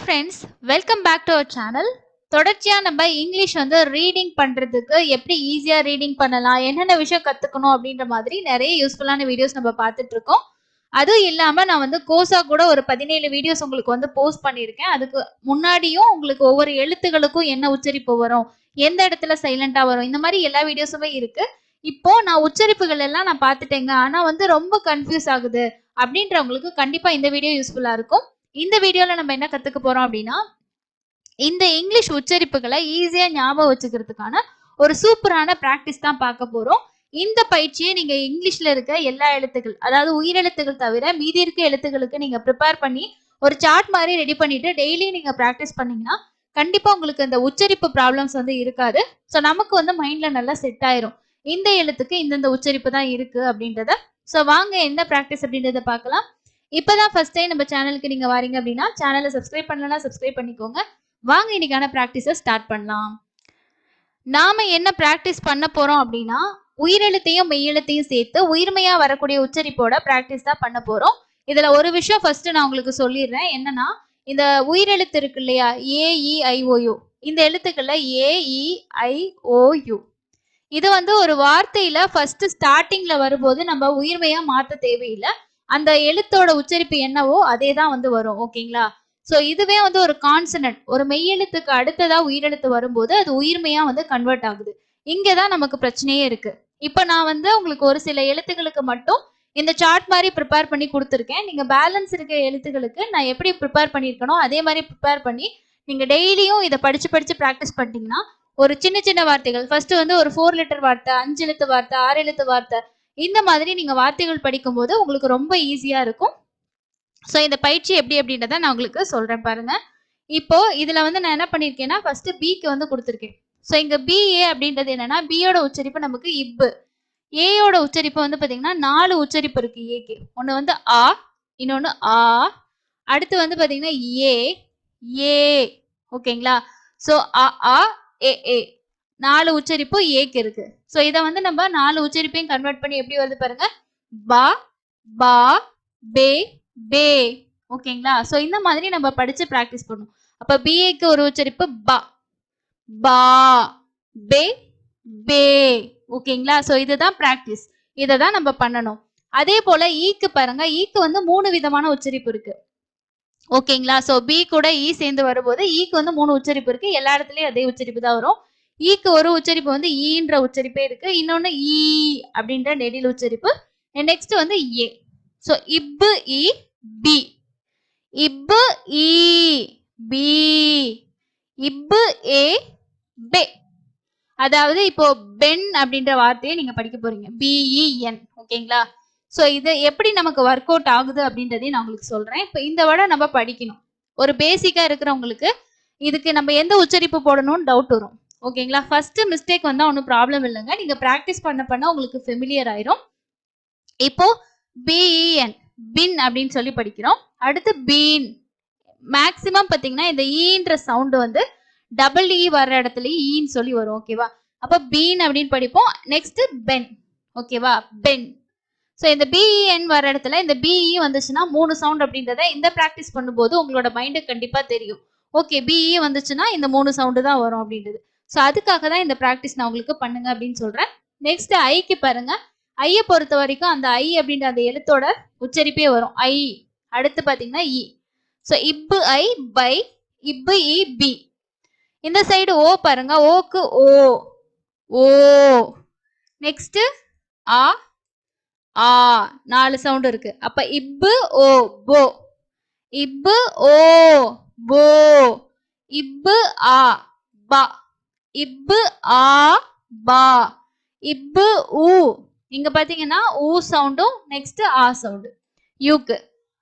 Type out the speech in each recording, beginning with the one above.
friends, welcome back to our channel. தொடர்ச்சியா நம்ம English வந்து ரீடிங் பண்றதுக்கு எப்படி ஈஸியா ரீடிங் பண்ணலாம், என்னென்ன விஷயம் கத்துக்கணும் அப்படின்ற மாதிரி நிறைய யூஸ்ஃபுல்லான வீடியோஸ் நம்ம பார்த்துட்டு இருக்கோம். அதுவும் இல்லாம நான் வந்து கோர்ஸா கூட ஒரு 17 வீடியோஸ் உங்களுக்கு வந்து போஸ்ட் பண்ணியிருக்கேன். அதுக்கு முன்னாடியும் உங்களுக்கு ஒவ்வொரு எழுத்துகளுக்கும் என்ன உச்சரிப்பு வரும், எந்த இடத்துல சைலண்டா வரும், இந்த மாதிரி எல்லா வீடியோஸுமே இருக்கு. இப்போ நான் உச்சரிப்புகள் எல்லாம் நான் பார்த்துட்டேங்க, ஆனா வந்து ரொம்ப கன்ஃபியூஸ் ஆகுது அப்படின்றவங்களுக்கு கண்டிப்பா இந்த வீடியோ யூஸ்ஃபுல்லா இருக்கும். இந்த வீடியோல நம்ம என்ன கத்துக்க போறோம் அப்படின்னா, இந்த இங்கிலீஷ் உச்சரிப்புகளை ஈஸியா ஞாபகம் வச்சுக்கிறதுக்கான ஒரு சூப்பரான பிராக்டிஸ் தான் பார்க்க போறோம். இந்த பயிற்சியை நீங்க இங்கிலீஷ்ல இருக்க எல்லா எழுத்துக்கள், அதாவது உயிரெழுத்துக்கள் தவிர மீதி இருக்க எழுத்துக்களுக்கு நீங்க ப்ரிப்பேர் பண்ணி ஒரு சார்ட் மாதிரி ரெடி பண்ணிட்டு டெய்லி நீங்க பிராக்டிஸ் பண்ணீங்கன்னா கண்டிப்பா உங்களுக்கு இந்த உச்சரிப்பு ப்ராப்ளம்ஸ் வந்து இருக்காது. ஸோ நமக்கு வந்து மைண்ட்ல நல்லா செட் ஆயிரும், இந்த எழுத்துக்கு இந்தந்த உச்சரிப்பு தான் இருக்கு அப்படின்றத. ஸோ வாங்க என்ன பிராக்டிஸ் அப்படின்றத பார்க்கலாம். இப்பதான் ஃபர்ஸ்ட் டைம் நம்ம சேனலுக்கு நீங்க வாரீங்க அப்படின்னா சேனலை சப்ஸ்கிரைப் பண்ணலன்னா சப்ஸ்கிரைப் பண்ணிக்கோங்க. வாங்க இன்னைக்கான பிராக்டிஸை ஸ்டார்ட் பண்ணலாம். நாம என்ன பிராக்டிஸ் பண்ண போறோம் அப்படின்னா, உயிரெழுத்தையும் மெய்யெழுத்தையும் சேர்த்து உயிர்மையா வரக்கூடிய உச்சரிப்போட பிராக்டிஸ் தான் பண்ண போறோம். இதுல ஒரு விஷயம் ஃபர்ஸ்ட் நான் உங்களுக்கு சொல்லிடுறேன். என்னன்னா, இந்த உயிரெழுத்து இருக்கு இல்லையா, AEIOU, இந்த எழுத்துக்கள்ல AEIOU இது வந்து ஒரு வார்த்தையில ஃபர்ஸ்ட் ஸ்டார்டிங்ல வரும்போது நம்ம உயிர்மையா மாத்த தேவையில்லை. அந்த எழுத்தோட உச்சரிப்பு என்னவோ அதே தான் வந்து வரும். ஓகேங்களா? ஸோ இதுவே வந்து ஒரு கான்சனன்ட், ஒரு மெய்யெழுத்துக்கு அடுத்ததா உயிரெழுத்து வரும்போது அது உயிர்மையா வந்து கன்வெர்ட் ஆகுது. இங்கதான் நமக்கு பிரச்சனையே இருக்கு. இப்ப நான் வந்து உங்களுக்கு ஒரு சில எழுத்துக்களுக்கு மட்டும் இந்த சார்ட் மாதிரி ப்ரிப்பேர் பண்ணி கொடுத்துருக்கேன். நீங்க பேலன்ஸ் இருக்க எழுத்துக்களுக்கு நான் எப்படி ப்ரிப்பேர் பண்ணியிருக்கனோ அதே மாதிரி ப்ரிப்பேர் பண்ணி நீங்க டெய்லியும் இதை படிச்சு ப்ராக்டிஸ் பண்ணிட்டீங்கன்னா ஒரு சின்ன சின்ன வார்த்தைகள், ஃபர்ஸ்ட் வந்து ஒரு 4 லெட்டர் வார்த்தை, 5 எழுத்து வார்த்தை, 6 எழுத்து வார்த்தை, இந்த மாதிரி நீங்க வார்த்தைகள் படிக்கும் போது உங்களுக்கு ரொம்ப ஈஸியா இருக்கும். ஸோ இந்த பயிற்சி எப்படி அப்படின்றத நான் உங்களுக்கு சொல்றேன் பாருங்க. இப்போ இதுல வந்து நான் என்ன பண்ணிருக்கேன்னா, ஃபர்ஸ்ட் பிக்கு வந்து கொடுத்துருக்கேன். ஸோ இங்க BA அப்படின்றது என்னன்னா, பியோட உச்சரிப்பு நமக்கு இப்பு, ஏயோட உச்சரிப்பு வந்து பாத்தீங்கன்னா 4 உச்சரிப்பு இருக்கு ஏக்கு. ஒண்ணு வந்து ஆ, இன்னொன்னு ஆ, அடுத்து வந்து பாத்தீங்கன்னா ஏ, ஓகேங்களா? ஸோ அ ஏ 4 உச்சரிப்பு ஏக்கு இருக்கு. ஸோ இதை வந்து நம்ம 4 உச்சரிப்பையும் கன்வெர்ட் பண்ணி எப்படி வருது பாருங்க, பா, பா, பே, பே. ஓகேங்களா? ஸோ இந்த மாதிரி நம்ம படிச்சு பிராக்டிஸ் பண்ணும். அப்ப பிஏக்கு ஒரு உச்சரிப்பு பா, பா, பே, பே. ஓகேங்களா? ஸோ இதுதான் பிராக்டிஸ், இதை தான் நம்ம பண்ணணும். அதே போல ஈக்கு பாருங்க, ஈக்கு வந்து 3 விதமான உச்சரிப்பு இருக்கு. ஓகேங்களா? ஸோ பி கூட ஈ சேர்ந்து வரும்போது ஈக்கு வந்து 3 உச்சரிப்பு இருக்கு. எல்லா இடத்துலயும் அதே உச்சரிப்பு தான் வரும். ஈக்கு ஒரு உச்சரிப்பு வந்து ஈன்ற உச்சரிப்பே இருக்கு, இன்னொன்னு ஈ அப்படின்ற நெடில் உச்சரிப்பு. நெக்ஸ்ட் வந்து ஏ. ஸோ இப்பு இ பி, இப்பு இ பி, இப்பு ஏ பே. அதாவது இப்போ பென் அப்படின்ற வார்த்தையை நீங்க படிக்க போறீங்க, BEN. ஓகேங்களா? ஸோ இது எப்படி நமக்கு ஒர்க் அவுட் ஆகுது அப்படின்றதையும் நான் உங்களுக்கு சொல்றேன். இப்போ இந்த வேர்டை நம்ம படிக்கணும். ஒரு பேசிக்கா இருக்கிறவங்களுக்கு இதுக்கு நம்ம எந்த உச்சரிப்பு போடணும்னு டவுட் வரும். ஓகேங்களா? ஃபர்ஸ்ட் மிஸ்டேக் வந்தா ஒன்றும் ப்ராப்ளம் இல்லைங்க, நீங்க பிராக்டிஸ் பண்ண உங்களுக்கு ஃபெமிலியர் ஆயிரும். இப்போ BEN, பின் அப்படின்னு சொல்லி படிக்கிறோம். அடுத்து பீன். மேக்சிமம் பாத்தீங்கன்னா இந்த ஈன்ற சவுண்ட் வந்து டபுள் இ வர்ற இடத்துல ஈன்னு சொல்லி வரும். ஓகேவா? அப்ப பீன் அப்படின்னு படிப்போம். Next pen. ஓகேவா? பென். ஸோ இந்த BEN வர இடத்துல இந்த BE வந்துச்சுன்னா 3 சவுண்ட் அப்படின்றத இந்த பிராக்டிஸ் பண்ணும்போது உங்களோட மைண்டுக்கு கண்டிப்பா தெரியும். ஓகே, BE வந்துச்சுன்னா இந்த 3 சவுண்டு தான் வரும் அப்படின்றது. ஸோ அதுக்காக தான் இந்த பிராக்டிஸ் நான் உங்களுக்கு பண்ணுங்க அப்படின்னு சொல்றேன். நெக்ஸ்ட் ஐக்கு பாருங்க, ஐய பொறுத்த வரைக்கும் அந்த ஐ அப்படின்ற அந்த எழுத்தோட உச்சரிப்பே வரும், ஐ. அடுத்து பாத்தீங்கன்னா இ. ஸோ இப்பு ஐ பை, இப்பு இ பி. இந்த சைடு ஓ பாருங்க, ஓக்கு ஓ, ஓ. நெக்ஸ்ட் ஆ, ஆ 4 சவுண்ட் இருக்கு. அப்ப இப்பு ஓ போ, இப்பு ஓ போ, இப்பு ஆ பா, இப்பு ஆ பா, இப்பு ஊ. இங்க பாத்தீங்கன்னா ஊ சவுண்டும் நெக்ஸ்ட் ஆ சவுண்டு யூக்கு.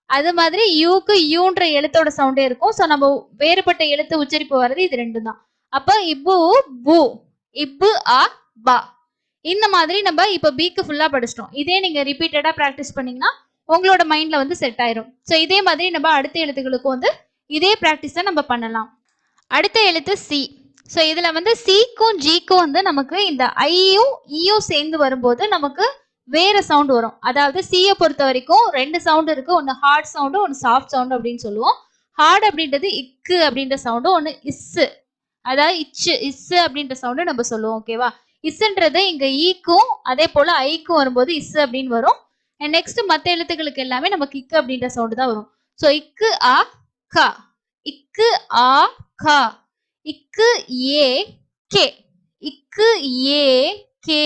அது மாதிரி யூக்கு யூன்ற எழுத்தோட சவுண்டே இருக்கும். ஸோ நம்ம வேறுபட்ட எழுத்து உச்சரிப்பு வர்றது இது ரெண்டு தான். அப்ப இப்பு பூ, இப்பு ஆ பா. இந்த மாதிரி நம்ம இப்ப பிக்கு ஃபுல்லா படிச்சிட்டோம். இதே நீங்க ரிப்பீட்டடா பிராக்டிஸ் பண்ணீங்கன்னா உங்களோட மைண்ட்ல வந்து செட் ஆயிரும். ஸோ இதே மாதிரி நம்ம அடுத்த எழுத்துக்களுக்கும் வந்து இதே பிராக்டிஸ் தான் நம்ம பண்ணலாம். அடுத்த எழுத்து சி. ஸோ இதுல வந்து சிக்கும் ஜிக்கும் வந்து நமக்கு இந்த ஐயும் ஈயும் சேர்ந்து வரும்போது நமக்கு வேற சவுண்ட் வரும். அதாவது சியை பொறுத்த வரைக்கும் 2 சவுண்ட் இருக்கு, ஒன்னு ஹார்ட் சவுண்டு, ஒன்னு சாஃப்ட் சவுண்டு அப்படின்னு சொல்லுவோம். ஹார்ட் அப்படின்றது இக்கு அப்படின்ற சவுண்டும் ஒன்று இஸ்ஸு, அதாவது இஸ்ஸு அப்படின்ற சவுண்டு நம்ம சொல்லுவோம். ஓகேவா? இஸ்ன்றது இங்க ஈக்கும் அதே போல ஐக்கும் வரும்போது இஸ் அப்படின்னு வரும். அண்ட் நெக்ஸ்ட் மற்ற எழுத்துக்களுக்கு எல்லாமே நமக்கு இக்கு அப்படின்ற சவுண்டு தான் வரும். ஸோ இக்கு ஆ கா, இக்கு ஆ கா, இக்கு ஏ கே, இக்கு ஏ கே,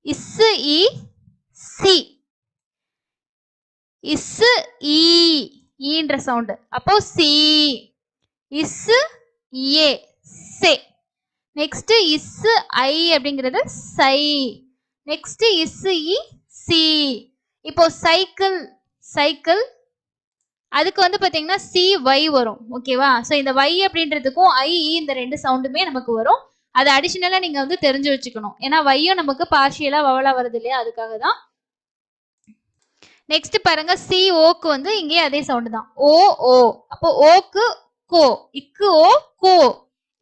இஸ்ஸு இ சி, இஸ்ஸு ஈ ஈன்ற சவுண்டு, அப்போ சி, இஸ்ஸு ஏ சே, நெக்ஸ்ட் இஸ்ஸு ஐ அப்படிங்கிறது சை, நெக்ஸ்ட் இஸ்ஸு இ சி. இப்போ சைக்கிள் சைக்கிள் அதுக்கு வந்து பாத்தீங்கன்னா சி வை வரும். ஓகேவா? ஸோ இந்த வை அப்படின்றதுக்கும் ஐ இந்த ரெண்டு சவுண்டுமே நமக்கு வரும். அது அடிஷனலா நீங்க வந்து தெரிஞ்சு வச்சுக்கணும். ஏன்னா வையும் நமக்கு பார்ஷியலா வவலா வருது இல்லையா, அதுக்காக தான். நெக்ஸ்ட் பாருங்க சி ஓக்கு வந்து இங்கே அதே சவுண்டு தான், ஓ ஓ. அப்போ ஓக்கு கோ, இக்கு ஓ கோ,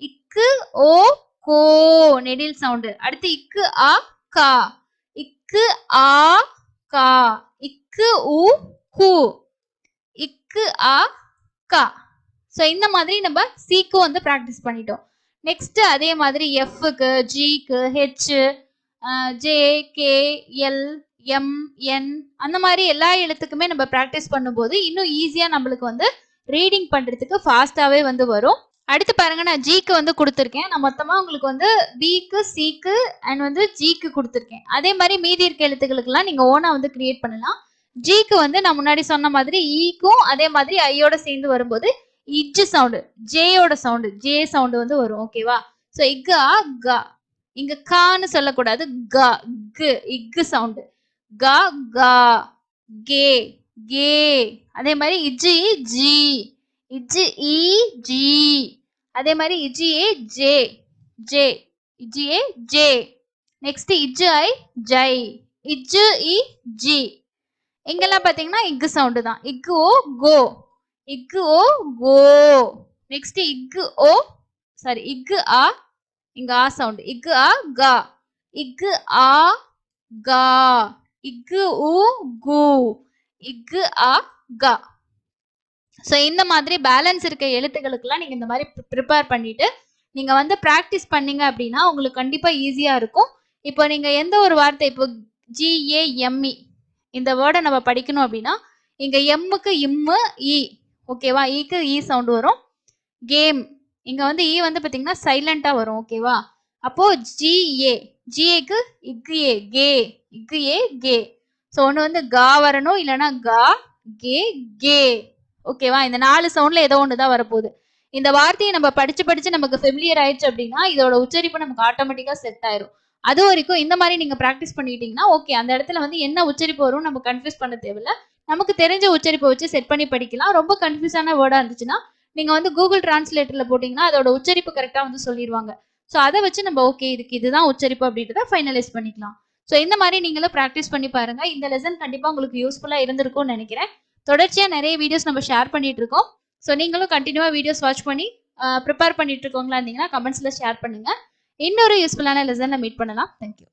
இக்கு ஓ கோ நெடில் சவுண்டு. அடுத்து இக்கு ஆ கா, இக்கு ஆ கா, இக்கு உ கு, இக்கு ஆ கா. ஸோ இந்த மாதிரி நம்ம சிக்கு வந்து ப்ராக்டிஸ் பண்ணிட்டோம். நெக்ஸ்ட் அதே மாதிரி எஃப்க்கு, ஜிக்கு, H, J, K, L, M, N அந்த மாதிரி எல்லா எழுத்துக்குமே நம்ம ப்ராக்டிஸ் பண்ணும்போது இன்னும் ஈஸியா நம்மளுக்கு வந்து ரீடிங் பண்றதுக்கு ஃபாஸ்டாவே வந்து வரும். அடுத்து பாருங்க நான் ஜிக்கு வந்து கொடுத்துருக்கேன். நான் மொத்தமா உங்களுக்கு வந்து பிக்கு, சிக்கு அண்ட் வந்து ஜிக்கு கொடுத்துருக்கேன். அதே மாதிரி மீதி இருக்க எழுத்துக்களுக்கெல்லாம் நீங்க ஓனா வந்து கிரியேட் பண்ணலாம். ஜிக்கு வந்து நான் முன்னாடி சொன்ன மாதிரி ஈக்கும் அதே மாதிரி ஐயோட சேர்ந்து வரும்போது இஜ் சவுண்டு, ஜேயோட சவுண்டு, ஜே சவுண்டு வந்து வரும். ஓகேவா? ஸோ இக்கு ஆ கா, இங்க கான்னு சொல்லக்கூடாது, கா கு, இக்கு சவுண்டு, கா கா, கே கே. அதே மாதிரி இஜ்ஜி ஜி, இஜ்ஜி இ ஜி, அதே மாதிரி இஜ்ஜி ஏ ஜே ஜே, இஜ்ஜி ஏ ஜே. நெக்ஸ்ட் இஜ்ஜு ஐ ஜை, இஜ்ஜு இ ஜி. இங்கெல்லாம் பாத்தீங்கன்னா இக்கு சவுண்டு தான், இக்கு ஓ கோ, இக்கு ஓ கோ. நெக்ஸ்ட் இக்கு ஓ சாரி இக்கு ஆ, இங்க ஆ சவுண்ட், இக்கு ஆ கா, இக்கு ஆ கா, இக்கு உ கு, இக்கு ஆ கா. ஸோ இந்த மாதிரி பேலன்ஸ் இருக்க எழுத்துக்களுக்கெல்லாம் நீங்க இந்த மாதிரி ப்ரிப்பேர் பண்ணிட்டு நீங்க வந்து ப்ராக்டிஸ் பண்ணீங்க அப்படின்னா உங்களுக்கு கண்டிப்பா ஈஸியா இருக்கும். இப்போ நீங்க எந்த ஒரு வார்த்தை, இப்போ ஜிஏஎம்இ இந்த வேர்டை நம்ம படிக்கணும் அப்படின்னா இங்க எம்முக்கு இம்மு இ, ஓகேவா? ஈக்கு இ சவுண்ட் வரும். கேம் இங்க வந்து இ வந்து பாத்தீங்கன்னா சைலண்டா வரும். ஓகேவா? அப்போ ஜிஏ, ஜிஏக்கு இக்கு ஏ கே, இக்கு ஏ கே. ஸோ ஒன்று வந்து கா வரணும், இல்லைன்னா கா கே கே. ஓகேவா? இந்த 4 சவுண்ட்ல ஏதோ ஒன்று தான் வரப்போகுது. இந்த வார்த்தையை நம்ம படிச்சு படிச்சு நமக்கு ஃபெமிலியர் ஆயிடுச்சு அப்படின்னா இதோட உச்சரிப்பு நமக்கு ஆட்டோமேட்டிக்கா செட் ஆயிரும். அது வரைக்கும் இந்த மாதிரி நீங்க ப்ராக்டிஸ் பண்ணிட்டீங்கன்னா ஓகே, அந்த இடத்துல வந்து என்ன உச்சரிப்பு வரும் நம்ம கன்ஃபியூஸ் பண்ண தேவையில்ல. நமக்கு தெரிஞ்ச உச்சரிப்பை வச்சு செட் பண்ணி படிக்கலாம். ரொம்ப கன்ஃபியூஸான வேர்டா இருந்துச்சுன்னா நீங்க வந்து கூகுள் டிரான்ஸ்லேட்டர்ல போட்டீங்கன்னா அதோட உச்சரிப்பு கரெக்டா வந்து சொல்லிடுவாங்க. ஸோ அதை வச்சு நம்ம ஓகே இதுக்கு இதுதான் உச்சரிப்பு அப்படின்றத ஃபைனலைஸ் பண்ணிக்கலாம். ஸோ இந்த மாதிரி நீங்களும் ப்ராக்டிஸ் பண்ணி பாருங்க. இந்த லெசன் கண்டிப்பா உங்களுக்கு யூஸ்ஃபுல்லா இருந்திருக்கும்னு நினைக்கிறேன். தொடர்ச்சியா நிறைய வீடியோஸ் நம்ம ஷேர் பண்ணிட்டு இருக்கோம். ஸோ நீங்களும் கண்டினியூவா வீடியோஸ் வாட்ச் பண்ணி ப்ரிப்பேர் பண்ணிட்டு இருக்கோங்களா இருந்தீங்கன்னா கமெண்ட்ஸ்ல ஷேர் பண்ணுங்க. இன்னொரு யூஸ்ஃபுல்லான லெசன்ல மீட் பண்ணலாம். தேங்க்யூ.